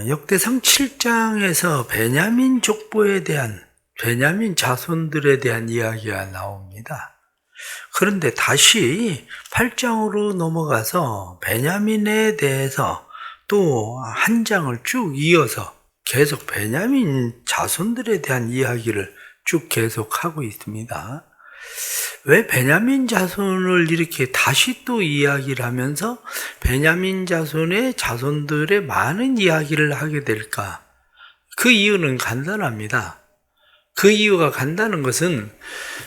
역대상 7장에서 베냐민 족보에 대한 베냐민 자손들에 대한 이야기가 나옵니다. 그런데 다시 8장으로 넘어가서 베냐민에 대해서 또 한 장을 쭉 이어서 계속 베냐민 자손들에 대한 이야기를 쭉 계속하고 있습니다. 왜 베냐민 자손을 이렇게 다시 또 이야기를 하면서 베냐민 자손의 자손들의 많은 이야기를 하게 될까? 그 이유는 간단합니다. 그 이유가 간단한 것은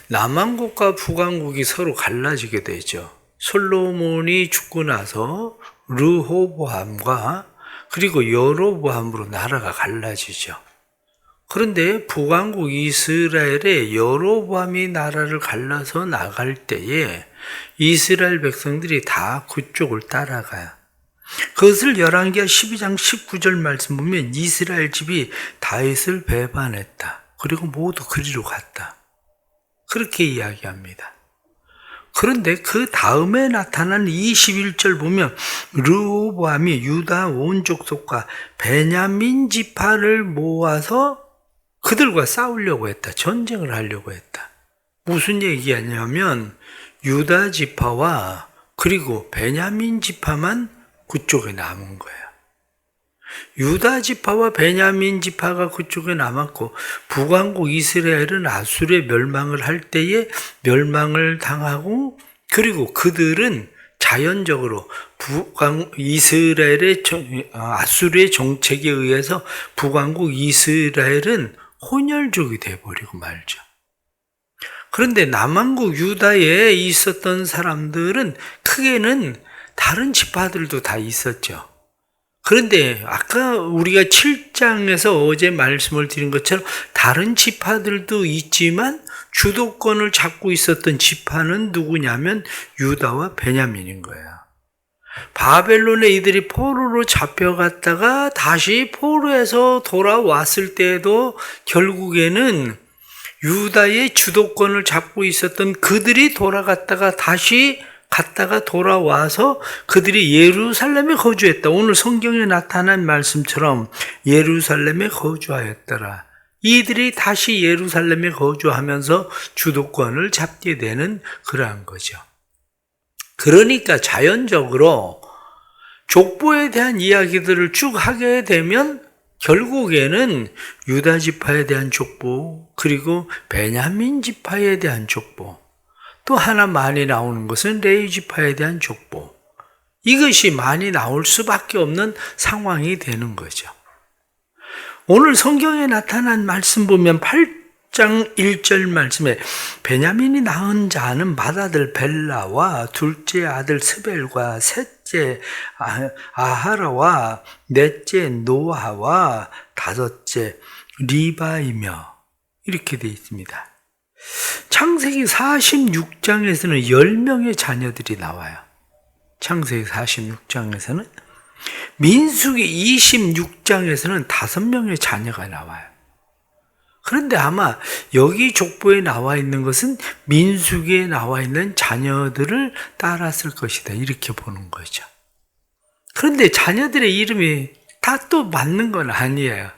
남왕국과 북왕국이 서로 갈라지게 되죠. 솔로몬이 죽고 나서 르호보암과 그리고 여로보암으로 나라가 갈라지죠. 그런데 북왕국 이스라엘의 여로보암이 나라를 갈라서 나갈 때에 이스라엘 백성들이 다 그쪽을 따라가요. 그것을 열왕기하 12장 19절 말씀 보면 이스라엘 집이 다윗을 배반했다. 그리고 모두 그리로 갔다. 그렇게 이야기합니다. 그런데 그 다음에 나타난 21절 보면 르호보암이 유다 온 족속과 베냐민 지파를 모아서 그들과 싸우려고 했다. 전쟁을 하려고 했다. 무슨 얘기하냐면 유다 지파와 그리고 베냐민 지파만 그쪽에 남은 거예요. 유다 지파와 베냐민 지파가 그쪽에 남았고 북왕국 이스라엘은 아수르에 멸망을 할 때에 멸망을 당하고 그리고 그들은 자연적으로 이스라엘의 아수르의 정책에 의해서 북왕국 이스라엘은 혼혈족이 되어버리고 말죠. 그런데 남왕국 유다에 있었던 사람들은 크게는 다른 지파들도 다 있었죠. 그런데 아까 우리가 7장에서 어제 말씀을 드린 것처럼 다른 지파들도 있지만 주도권을 잡고 있었던 지파는 누구냐면 유다와 베냐민인 거예요. 바벨론에 이들이 포로로 잡혀갔다가 다시 포로에서 돌아왔을 때에도 결국에는 유다의 주도권을 잡고 있었던 그들이 돌아갔다가 다시 갔다가 돌아와서 그들이 예루살렘에 거주했다. 오늘 성경에 나타난 말씀처럼 예루살렘에 거주하였더라. 이들이 다시 예루살렘에 거주하면서 주도권을 잡게 되는 그러한 거죠. 그러니까 자연적으로 족보에 대한 이야기들을 쭉 하게 되면 결국에는 유다 지파에 대한 족보 그리고 베냐민 지파에 대한 족보 또 하나 많이 나오는 것은 레위 지파에 대한 족보. 이것이 많이 나올 수밖에 없는 상황이 되는 거죠. 오늘 성경에 나타난 말씀 보면 8장 1절 말씀에 베냐민이 낳은 자는 맏아들 벨라와 둘째 아들 스벨과 셋째 아하라와 넷째 노아와 다섯째 리바이며 이렇게 되어 있습니다. 창세기 46장에서는 10명의 자녀들이 나와요. 창세기 46장에서는 민수기 26장에서는 5명의 자녀가 나와요. 그런데 아마 여기 족보에 나와 있는 것은 민수기에 나와 있는 자녀들을 따랐을 것이다. 이렇게 보는 거죠. 그런데 자녀들의 이름이 다 또 맞는 건 아니에요.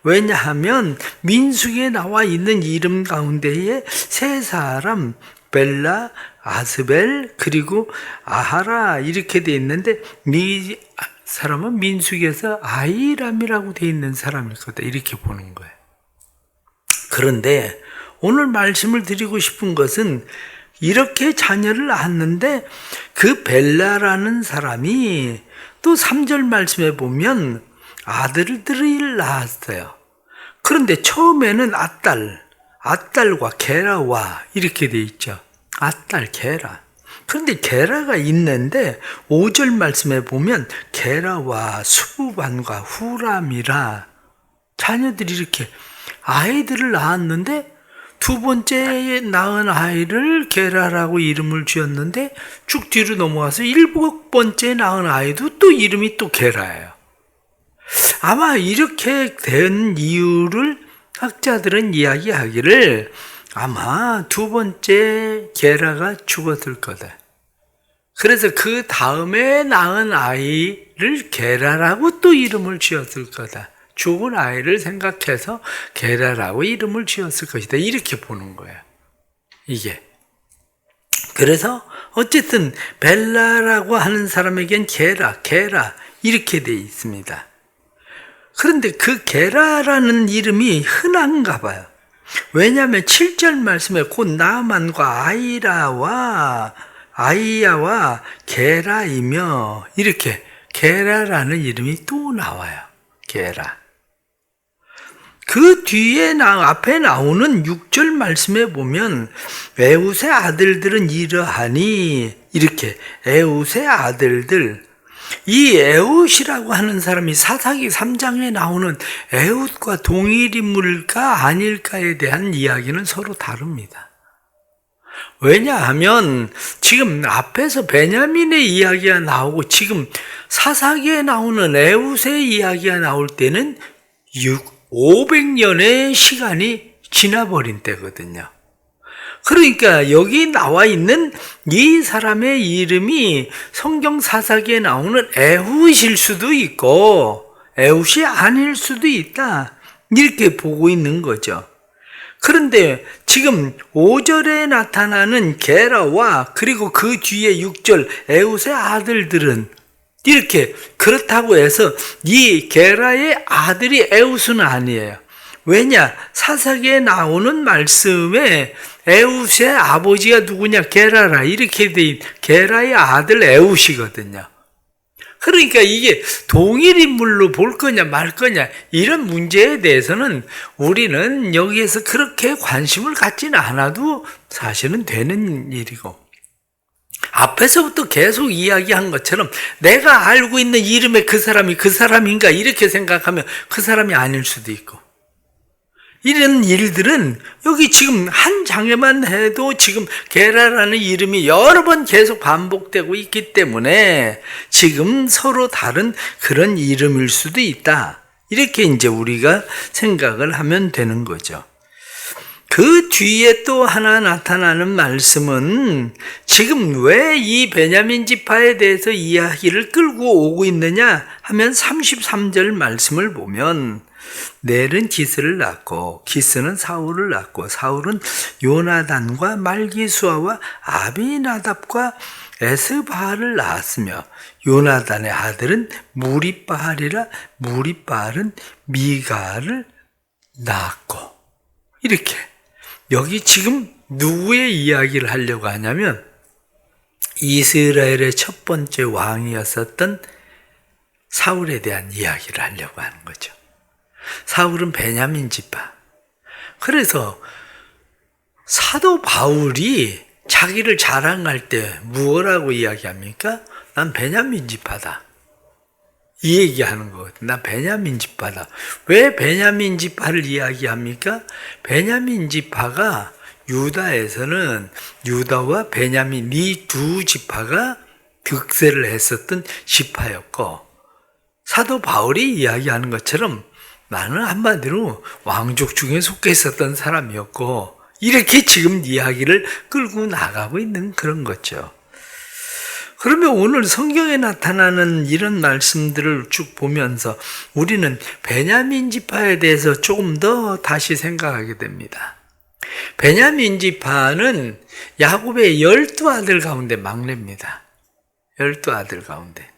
왜냐하면 민수기에 나와 있는 이름 가운데에 세 사람 벨라, 아스벨 그리고 아하라 이렇게 돼 있는데 이 사람은 민수기에서 아이람이라고 돼 있는 사람일 거다 이렇게 보는 거예요. 그런데 오늘 말씀을 드리고 싶은 것은 이렇게 자녀를 낳았는데 그 벨라라는 사람이 또 3절 말씀에 보면 아들들을 낳았어요. 그런데 처음에는 아딸과 게라와 이렇게 돼 있죠. 아딸, 게라. 그런데 게라가 있는데 5절 말씀에 보면 게라와 수부반과 후람이라 자녀들이 이렇게 아이들을 낳았는데 두 번째 낳은 아이를 게라라고 이름을 지었는데 쭉 뒤로 넘어가서 7번째 낳은 아이도 또 이름이 또 게라예요. 아마 이렇게 된 이유를 학자들은 이야기하기를 아마 두 번째 게라가 죽었을 거다. 그래서 그 다음에 낳은 아이를 게라라고 또 이름을 지었을 거다. 죽은 아이를 생각해서 게라라고 이름을 지었을 것이다. 이렇게 보는 거예요. 이게. 그래서 어쨌든 벨라라고 하는 사람에겐 게라 이렇게 돼 있습니다. 그런데 그 게라라는 이름이 흔한가 봐요. 왜냐하면 7절 말씀에 곧 나만과 아이야와 게라이며 이렇게 게라라는 이름이 또 나와요. 게라. 그 뒤에 앞에 나오는 6절 말씀에 보면 에웃의 아들들은 이러하니 이렇게 에웃의 아들들, 이 에웃이라고 하는 사람이 사사기 3장에 나오는 에웃과 동일 인물일까 아닐까에 대한 이야기는 서로 다릅니다. 왜냐하면 지금 앞에서 베냐민의 이야기가 나오고 지금 사사기에 나오는 에웃의 이야기가 나올 때는 500년의 시간이 지나버린 때거든요. 그러니까 여기 나와 있는 이 사람의 이름이 성경 사사기에 나오는 에훗일 수도 있고 에훗이 아닐 수도 있다. 이렇게 보고 있는 거죠. 그런데 지금 5절에 나타나는 게라와 그리고 그 뒤에 6절 에훗의 아들들은 이렇게 그렇다고 해서 이 게라의 아들이 에훗은 아니에요. 왜냐? 사사기에 나오는 말씀에 에훗의 아버지가 누구냐? 게라라 이렇게 돼 게라의 아들 에훗이거든요. 그러니까 이게 동일 인물로 볼 거냐 말 거냐 이런 문제에 대해서는 우리는 여기에서 그렇게 관심을 갖지는 않아도 사실은 되는 일이고, 앞에서부터 계속 이야기한 것처럼 내가 알고 있는 이름의 그 사람이 그 사람인가 이렇게 생각하면 그 사람이 아닐 수도 있고, 이런 일들은 여기 지금 한 장에만 해도 지금 게라라는 이름이 여러 번 계속 반복되고 있기 때문에 지금 서로 다른 그런 이름일 수도 있다. 이렇게 이제 우리가 생각을 하면 되는 거죠. 그 뒤에 또 하나 나타나는 말씀은 지금 왜 이 베냐민 지파에 대해서 이야기를 끌고 오고 있느냐 하면 33절 말씀을 보면 넬은 기스를 낳고 기스는 사울을 낳고 사울은 요나단과 말기수아와 아비나답과 에스바알을 낳았으며 요나단의 아들은 무리바알이라 무리바알은 미가를 낳았고, 이렇게 여기 지금 누구의 이야기를 하려고 하냐면 이스라엘의 첫 번째 왕이었었던 사울에 대한 이야기를 하려고 하는 거죠. 사울은 베냐민 지파. 그래서 사도 바울이 자기를 자랑할 때 무엇라고 이야기합니까? 난 베냐민 지파다. 이 얘기하는 거거든. 나 베냐민 지파다. 왜 베냐민 지파를 이야기합니까? 베냐민 지파가 유다에서는 유다와 베냐민 이 두 지파가 득세를 했었던 지파였고, 사도 바울이 이야기하는 것처럼 나는 한마디로 왕족 중에 속해 있었던 사람이었고, 이렇게 지금 이야기를 끌고 나가고 있는 그런 거죠. 그러면 오늘 성경에 나타나는 이런 말씀들을 쭉 보면서 우리는 베냐민 지파에 대해서 조금 더 다시 생각하게 됩니다. 베냐민 지파는 야곱의 12아들 가운데 막내입니다. 12아들 가운데.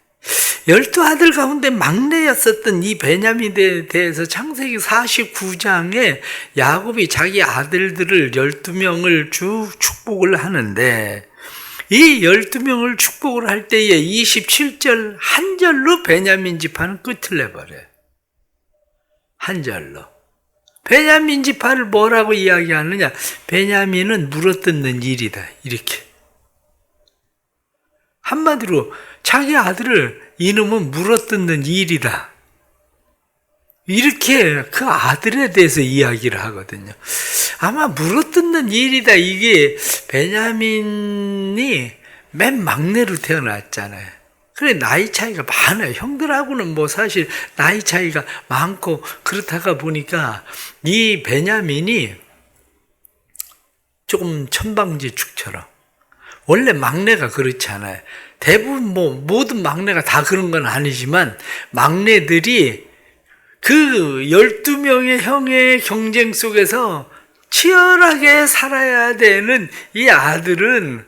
12아들 가운데 막내였었던 이 베냐민에 대해서 창세기 49장에 야곱이 자기 아들들을 12명을 쭉 축복을 하는데, 이 12명을 축복을 할 때에 27절 한 절로 베냐민 지파는 끝을 내버려요. 한 절로. 베냐민 지파를 뭐라고 이야기하느냐? 베냐민은 물어뜯는 일이다. 이렇게. 한마디로 자기 아들을 이놈은 물어뜯는 일이다. 이렇게 그 아들에 대해서 이야기를 하거든요. 아마 물어뜯는 일이다. 이게 베냐민이 맨 막내로 태어났잖아요. 그래, 나이 차이가 많아요. 형들하고는 뭐 사실 나이 차이가 많고 그렇다가 보니까 이 베냐민이 조금 천방지축처럼, 원래 막내가 그렇지 않아요. 대부분 모든 막내가 다 그런 건 아니지만 막내들이 그 12명의 형의 경쟁 속에서 치열하게 살아야 되는 이 아들은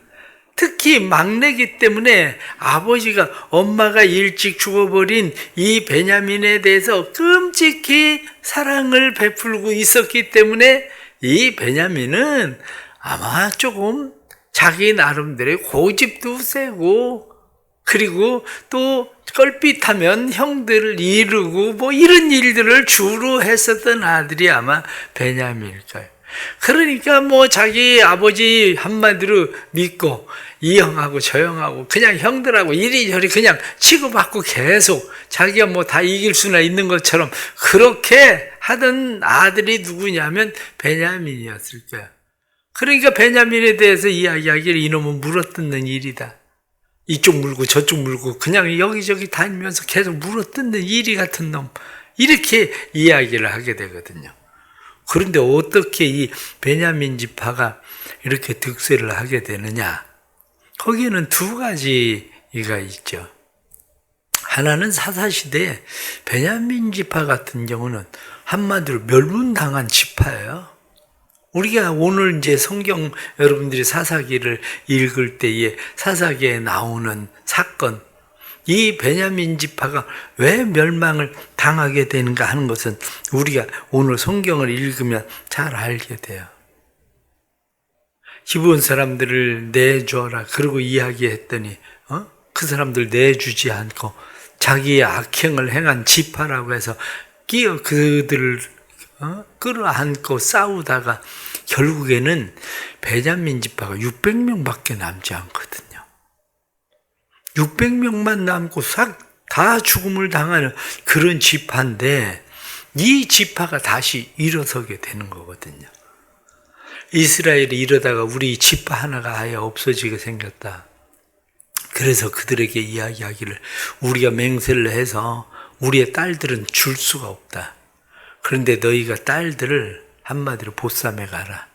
특히 막내기 때문에 아버지가 엄마가 일찍 죽어버린 이 베냐민에 대해서 끔찍히 사랑을 베풀고 있었기 때문에 이 베냐민은 아마 조금 자기 나름대로의 고집도 세고 그리고 또 껄핏하면 형들을 이루고 이런 일들을 주로 했었던 아들이 아마 베냐민일 거예요. 그러니까 자기 아버지 한마디로 믿고 이 형하고 저 형하고 그냥 형들하고 이리저리 그냥 치고받고 계속 자기가 다 이길 수나 있는 것처럼 그렇게 하던 아들이 누구냐면 베냐민이었을 거야. 그러니까 베냐민에 대해서 이야기하기를 이놈은 물어뜯는 일이다. 이쪽 물고 저쪽 물고 그냥 여기저기 다니면서 계속 물어뜯는 이리 같은 놈, 이렇게 이야기를 하게 되거든요. 그런데 어떻게 이 베냐민 지파가 이렇게 득세를 하게 되느냐? 거기에는 두 가지가 있죠. 하나는 사사시대에 베냐민 지파 같은 경우는 한마디로 멸문당한 지파예요. 우리가 오늘 이제 성경 여러분들이 사사기를 읽을 때에 사사기에 나오는 사건, 이 베냐민 지파가 왜 멸망을 당하게 되는가 하는 것은 우리가 오늘 성경을 읽으면 잘 알게 돼요. 기브온 사람들을 내줘라 그러고 이야기했더니 그 사람들 내주지 않고 자기의 악행을 행한 지파라고 해서 끼어 그들을 끌어안고 싸우다가 결국에는 베냐민 지파가 600명밖에 남지 않거든요. 600명만 남고 싹 다 죽음을 당하는 그런 지파인데 이 지파가 다시 일어서게 되는 거거든요. 이스라엘이 이러다가 우리 지파 하나가 아예 없어지게 생겼다. 그래서 그들에게 이야기하기를 우리가 맹세를 해서 우리의 딸들은 줄 수가 없다. 그런데 너희가 딸들을 한마디로 보쌈에 가라.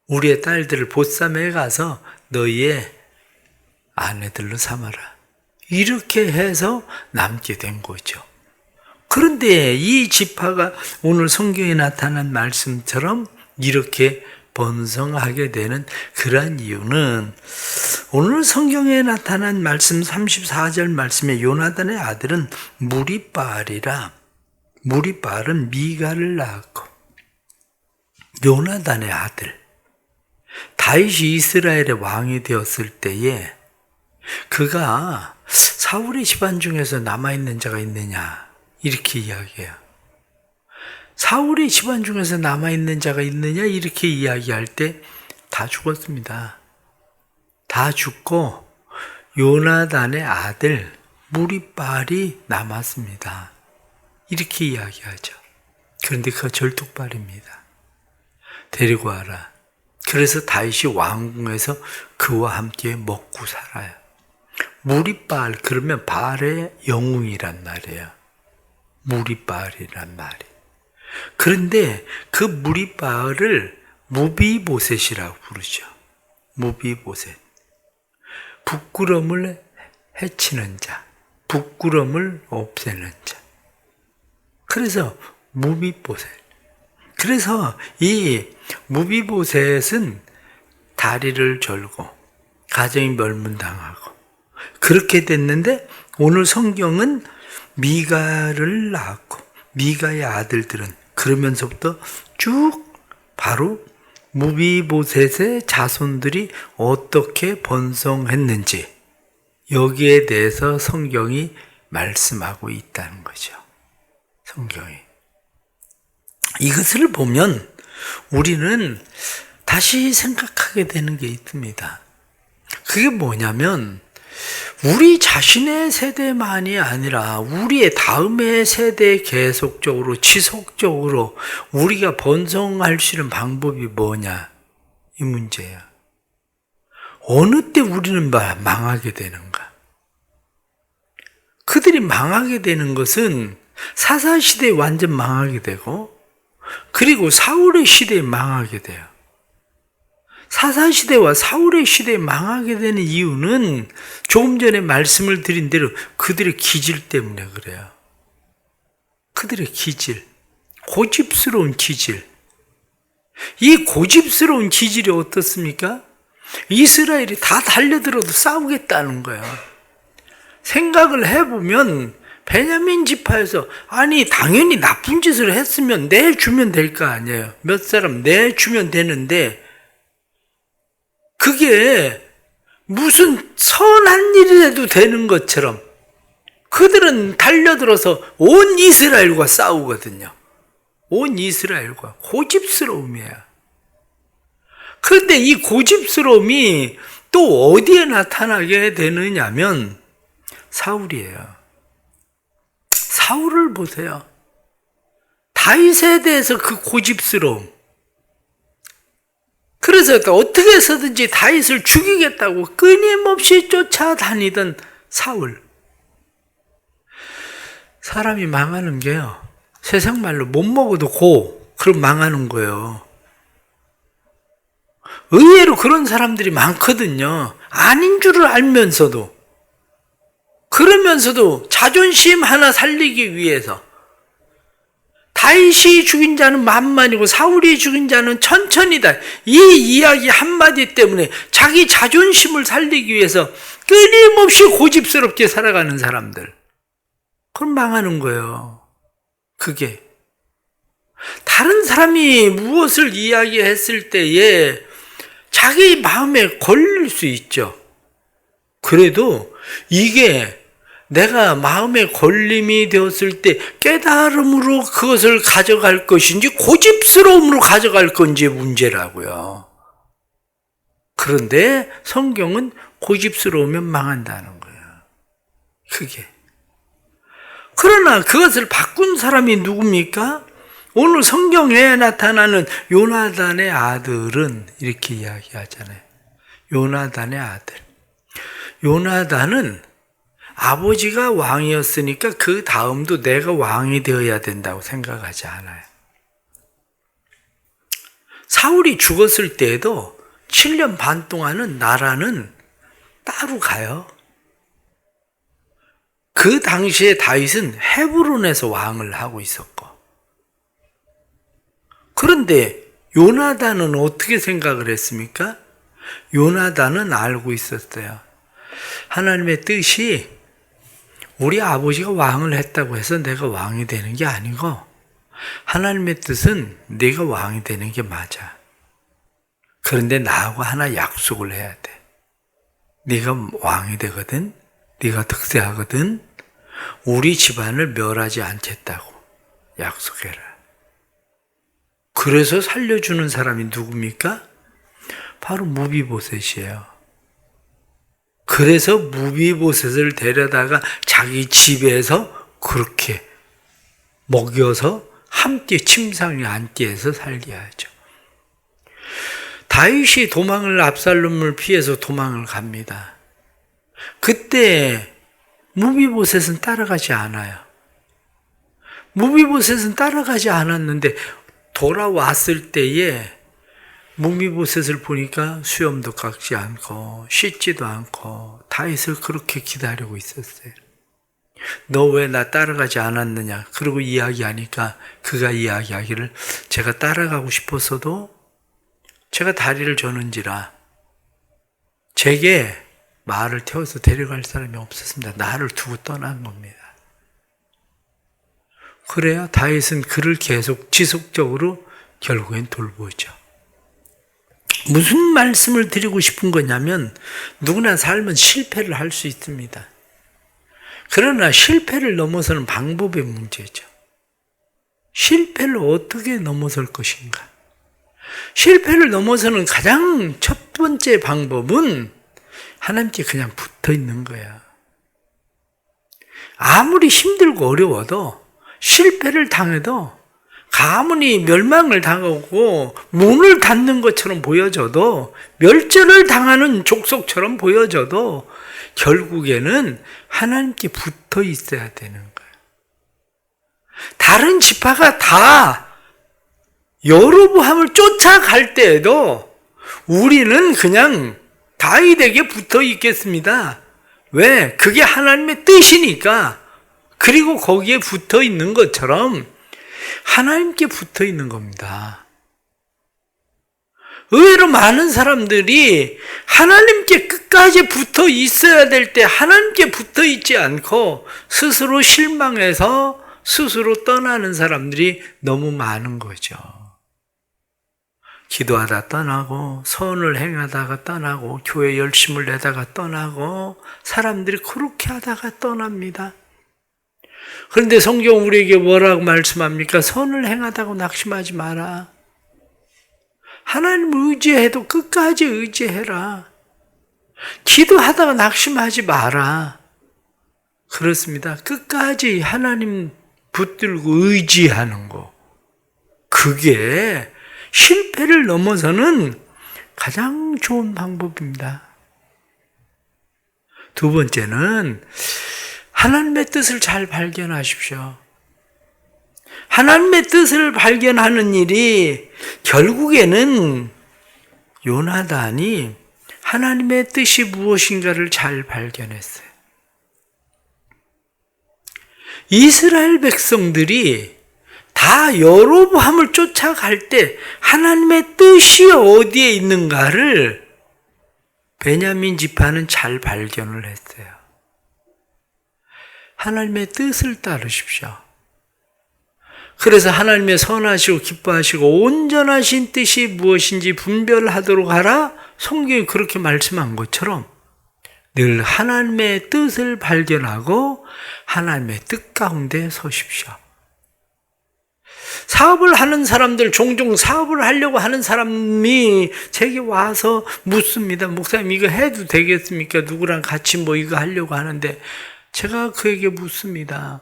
우리의 딸들을 보쌈에 가서 너희의 아내들로 삼아라. 이렇게 해서 남게 된 거죠. 그런데 이 지파가 오늘 성경에 나타난 말씀처럼 이렇게 번성하게 되는 그러한 이유는 오늘 성경에 나타난 말씀 34절 말씀에 요나단의 아들은 무리바알이라. 무리바알은 미가를 낳았고 요나단의 아들 다윗이 이스라엘의 왕이 되었을 때에 그가 사울의 집안 중에서 남아있는 자가 있느냐 이렇게 이야기해요. 사울의 집안 중에서 남아있는 자가 있느냐 이렇게 이야기할 때 다 죽었습니다. 다 죽고 요나단의 아들 무리바알이 남았습니다. 이렇게 이야기하죠. 그런데 그가 절뚝발입니다. 데리고 와라. 그래서 다윗이 왕궁에서 그와 함께 먹고 살아요. 무리바알 그러면 바알의 영웅이란 말이에요. 무리바알이란 말이. 그런데 그 무리바알을 무비보셋이라고 부르죠. 무비보셋. 부끄러움을 해치는 자, 부끄러움을 없애는 자. 그래서 무비보셋. 그래서 이 무비보셋은 다리를 절고 가정이 멸문당하고 그렇게 됐는데 오늘 성경은 미가를 낳았고 미가의 아들들은 그러면서부터 쭉 바로 무비보셋의 자손들이 어떻게 번성했는지 여기에 대해서 성경이 말씀하고 있다는 거죠. 성경이. 이것을 보면 우리는 다시 생각하게 되는 게 있습니다. 그게 뭐냐면 우리 자신의 세대만이 아니라 우리의 다음의 세대에 계속적으로 지속적으로 우리가 번성할 수 있는 방법이 뭐냐 이 문제야. 어느 때 우리는 망하게 되는가? 그들이 망하게 되는 것은 사사시대에 완전 망하게 되고 그리고 사울의 시대에 망하게 돼요. 사사시대와 사울의 시대에 망하게 되는 이유는 조금 전에 말씀을 드린 대로 그들의 기질 때문에 그래요. 그들의 기질, 고집스러운 기질. 이 고집스러운 기질이 어떻습니까? 이스라엘이 다 달려들어도 싸우겠다는 거예요. 생각을 해보면 베냐민 지파에서 아니 당연히 나쁜 짓을 했으면 내주면 될 거 아니에요. 몇 사람 내주면 되는데 그게 무슨 선한 일이라도 되는 것처럼 그들은 달려들어서 온 이스라엘과 싸우거든요. 온 이스라엘과 고집스러움이에요. 그런데 이 고집스러움이 또 어디에 나타나게 되느냐면 사울이에요. 사울을 보세요. 다윗에 대해서 그 고집스러움. 그래서 어떻게 해서든지 다윗을 죽이겠다고 끊임없이 쫓아다니던 사울. 사람이 망하는 게요. 세상 말로 못 먹어도 그럼 망하는 거예요. 의외로 그런 사람들이 많거든요. 아닌 줄을 알면서도. 그러면서도 자존심 하나 살리기 위해서 다윗이 죽인 자는 만만이고 사울이 죽인 자는 천천이다. 이 이야기 한마디 때문에 자기 자존심을 살리기 위해서 끊임없이 고집스럽게 살아가는 사람들. 그럼 망하는 거예요. 그게. 다른 사람이 무엇을 이야기했을 때에 자기 마음에 걸릴 수 있죠. 그래도 이게 내가 마음에 걸림이 되었을 때 깨달음으로 그것을 가져갈 것인지 고집스러움으로 가져갈 건지 문제라고요. 그런데 성경은 고집스러우면 망한다는 거예요. 그게. 그러나 그것을 바꾼 사람이 누굽니까? 오늘 성경에 나타나는 요나단의 아들은 이렇게 이야기하잖아요. 요나단의 아들. 요나단은 아버지가 왕이었으니까 그 다음도 내가 왕이 되어야 된다고 생각하지 않아요. 사울이 죽었을 때에도 7년 반 동안은 나라는 따로 가요. 그 당시에 다윗은 헤브론에서 왕을 하고 있었고, 그런데 요나단은 어떻게 생각을 했습니까? 요나단은 알고 있었어요. 하나님의 뜻이 우리 아버지가 왕을 했다고 해서 내가 왕이 되는 게 아니고 하나님의 뜻은 네가 왕이 되는 게 맞아. 그런데 나하고 하나 약속을 해야 돼. 네가 왕이 되거든, 네가 득세하거든, 우리 집안을 멸하지 않겠다고 약속해라. 그래서 살려주는 사람이 누굽니까? 바로 무비보셋이에요. 그래서 무비보셋을 데려다가 자기 집에서 그렇게 먹여서 함께 침상에 앉게 해서 살게 하죠. 다윗이 도망을, 압살롬을 피해서 도망을 갑니다. 그때 무비보셋은 따라가지 않아요. 무비보셋은 따라가지 않았는데 돌아왔을 때에 무비보셋을 보니까 수염도 깎지 않고 씻지도 않고 다윗을 그렇게 기다리고 있었어요. 너 왜 나 따라가지 않았느냐? 그러고 이야기하니까 그가 이야기하기를 제가 따라가고 싶었어도 제가 다리를 저는지라 제게 말을 태워서 데려갈 사람이 없었습니다. 나를 두고 떠난 겁니다. 그래야 다윗은 그를 계속 지속적으로 결국엔 돌보죠. 무슨 말씀을 드리고 싶은 거냐면 누구나 삶은 실패를 할 수 있습니다. 그러나 실패를 넘어서는 방법의 문제죠. 실패를 어떻게 넘어설 것인가? 실패를 넘어서는 가장 첫 번째 방법은 하나님께 그냥 붙어 있는 거야. 아무리 힘들고 어려워도 실패를 당해도 가문이 멸망을 당하고 문을 닫는 것처럼 보여져도 멸절을 당하는 족속처럼 보여져도 결국에는 하나님께 붙어 있어야 되는 거예요. 다른 지파가 다 여로보암을 쫓아갈 때에도 우리는 그냥 다윗에게 붙어 있겠습니다. 왜? 그게 하나님의 뜻이니까. 그리고 거기에 붙어 있는 것처럼 하나님께 붙어 있는 겁니다. 의외로 많은 사람들이 하나님께 끝까지 붙어 있어야 될 때 하나님께 붙어 있지 않고 스스로 실망해서 스스로 떠나는 사람들이 너무 많은 거죠. 기도하다 떠나고 선을 행하다가 떠나고 교회 열심을 내다가 떠나고 사람들이 그렇게 하다가 떠납니다. 그런데 성경 우리에게 뭐라고 말씀합니까? 선을 행하다고 낙심하지 마라. 하나님을 의지해도 끝까지 의지해라. 기도하다가 낙심하지 마라. 그렇습니다. 끝까지 하나님 붙들고 의지하는 거. 그게 실패를 넘어서는 가장 좋은 방법입니다. 두 번째는 하나님의 뜻을 잘 발견하십시오. 하나님의 뜻을 발견하는 일이 결국에는 요나단이 하나님의 뜻이 무엇인가를 잘 발견했어요. 이스라엘 백성들이 다 여로보암을 쫓아갈 때 하나님의 뜻이 어디에 있는가를 베냐민 지파는 잘 발견을 했어요. 하나님의 뜻을 따르십시오. 그래서 하나님의 선하시고 기뻐하시고 온전하신 뜻이 무엇인지 분별하도록 하라. 성경이 그렇게 말씀한 것처럼 늘 하나님의 뜻을 발견하고 하나님의 뜻 가운데 서십시오. 사업을 하는 사람들, 종종 사업을 하려고 하는 사람이 제게 와서 묻습니다. 목사님 이거 해도 되겠습니까? 누구랑 같이 뭐 이거 하려고 하는데 제가 그에게 묻습니다.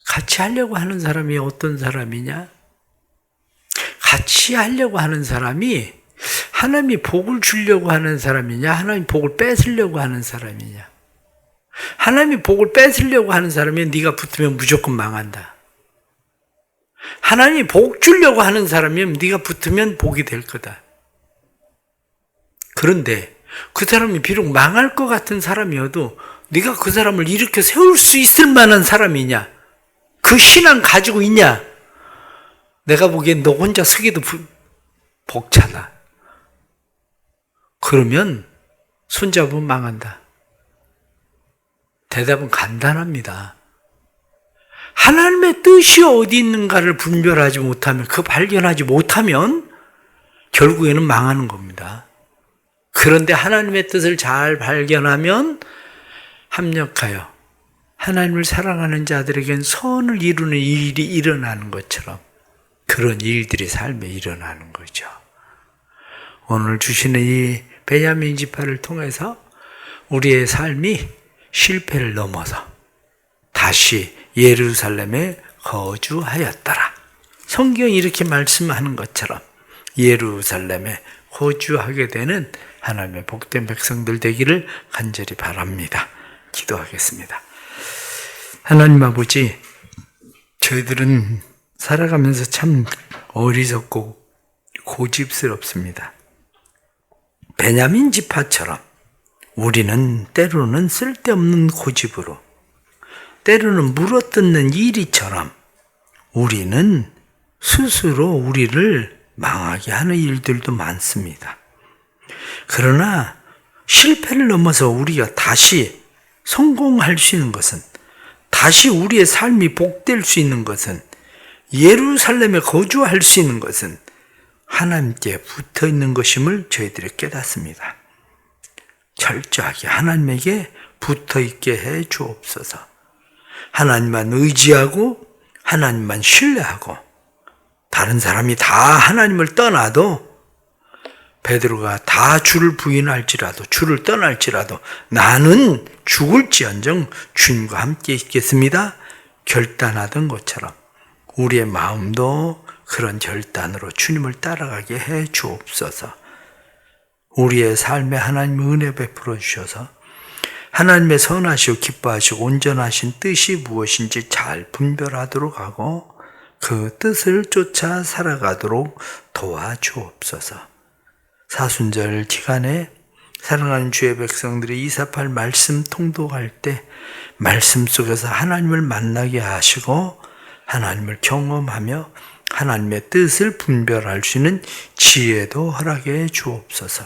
같이 하려고 하는 사람이 어떤 사람이냐? 같이 하려고 하는 사람이 하나님이 복을 주려고 하는 사람이냐? 하나님 복을 뺏으려고 하는 사람이냐? 하나님이 복을 뺏으려고 하는 사람이 네가 붙으면 무조건 망한다. 하나님이 복 주려고 하는 사람이면 네가 붙으면 복이 될 거다. 그런데 그 사람이 비록 망할 것 같은 사람이어도 네가 그 사람을 일으켜 세울 수 있을 만한 사람이냐? 그 신앙 가지고 있냐? 내가 보기엔 너 혼자 서기도 벅차다. 그러면 손잡으면 망한다. 대답은 간단합니다. 하나님의 뜻이 어디 있는가를 분별하지 못하면, 발견하지 못하면 결국에는 망하는 겁니다. 그런데 하나님의 뜻을 잘 발견하면 합력하여 하나님을 사랑하는 자들에겐 선을 이루는 일이 일어나는 것처럼 그런 일들이 삶에 일어나는 거죠. 오늘 주시는 이 베냐민 지파를 통해서 우리의 삶이 실패를 넘어서 다시 예루살렘에 거주하였더라. 성경이 이렇게 말씀하는 것처럼 예루살렘에 거주하게 되는 하나님의 복된 백성들 되기를 간절히 바랍니다. 기도하겠습니다. 하나님 아버지, 저희들은 살아가면서 참 어리석고 고집스럽습니다. 베냐민 지파처럼 우리는 때로는 쓸데없는 고집으로, 때로는 물어뜯는 이리처럼 우리는 스스로 우리를 망하게 하는 일들도 많습니다. 그러나 실패를 넘어서 우리가 다시 성공할 수 있는 것은, 다시 우리의 삶이 복될 수 있는 것은, 예루살렘에 거주할 수 있는 것은 하나님께 붙어 있는 것임을 저희들이 깨닫습니다. 철저하게 하나님에게 붙어 있게 해 주옵소서. 하나님만 의지하고 하나님만 신뢰하고, 다른 사람이 다 하나님을 떠나도, 베드로가 다 주를 부인할지라도, 주를 떠날지라도 나는 죽을지언정 주님과 함께 있겠습니다 결단하던 것처럼 우리의 마음도 그런 결단으로 주님을 따라가게 해 주옵소서. 우리의 삶에 하나님의 은혜 베풀어 주셔서 하나님의 선하시고 기뻐하시고 온전하신 뜻이 무엇인지 잘 분별하도록 하고 그 뜻을 쫓아 살아가도록 도와주옵소서. 사순절 기간에 사랑하는 주의 백성들이 248 말씀 통독할 때 말씀 속에서 하나님을 만나게 하시고 하나님을 경험하며 하나님의 뜻을 분별할 수 있는 지혜도 허락해 주옵소서.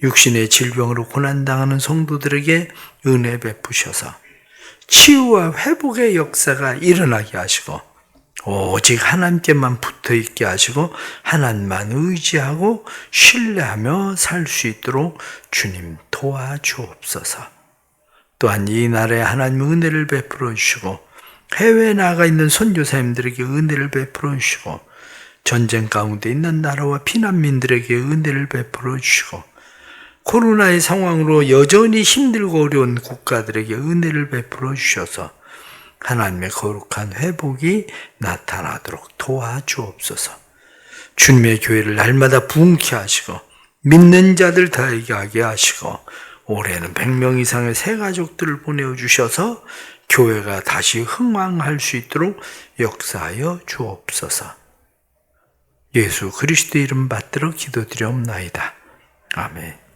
육신의 질병으로 고난당하는 성도들에게 은혜 베푸셔서 치유와 회복의 역사가 일어나게 하시고 오직 하나님께만 붙어있게 하시고 하나님만 의지하고 신뢰하며 살 수 있도록 주님 도와주옵소서. 또한 이 날에 하나님 은혜를 베풀어 주시고 해외에 나가 있는 선교사님들에게 은혜를 베풀어 주시고 전쟁 가운데 있는 나라와 피난민들에게 은혜를 베풀어 주시고 코로나의 상황으로 여전히 힘들고 어려운 국가들에게 은혜를 베풀어 주셔서 하나님의 거룩한 회복이 나타나도록 도와주옵소서. 주님의 교회를 날마다 부흥케 하시고 믿는 자들 다에게 하게 하시고 올해는 100명 이상의 새 가족들을 보내주셔서 교회가 다시 흥왕할 수 있도록 역사하여 주옵소서. 예수 그리스도 이름 받들어 기도드리옵나이다. 아멘.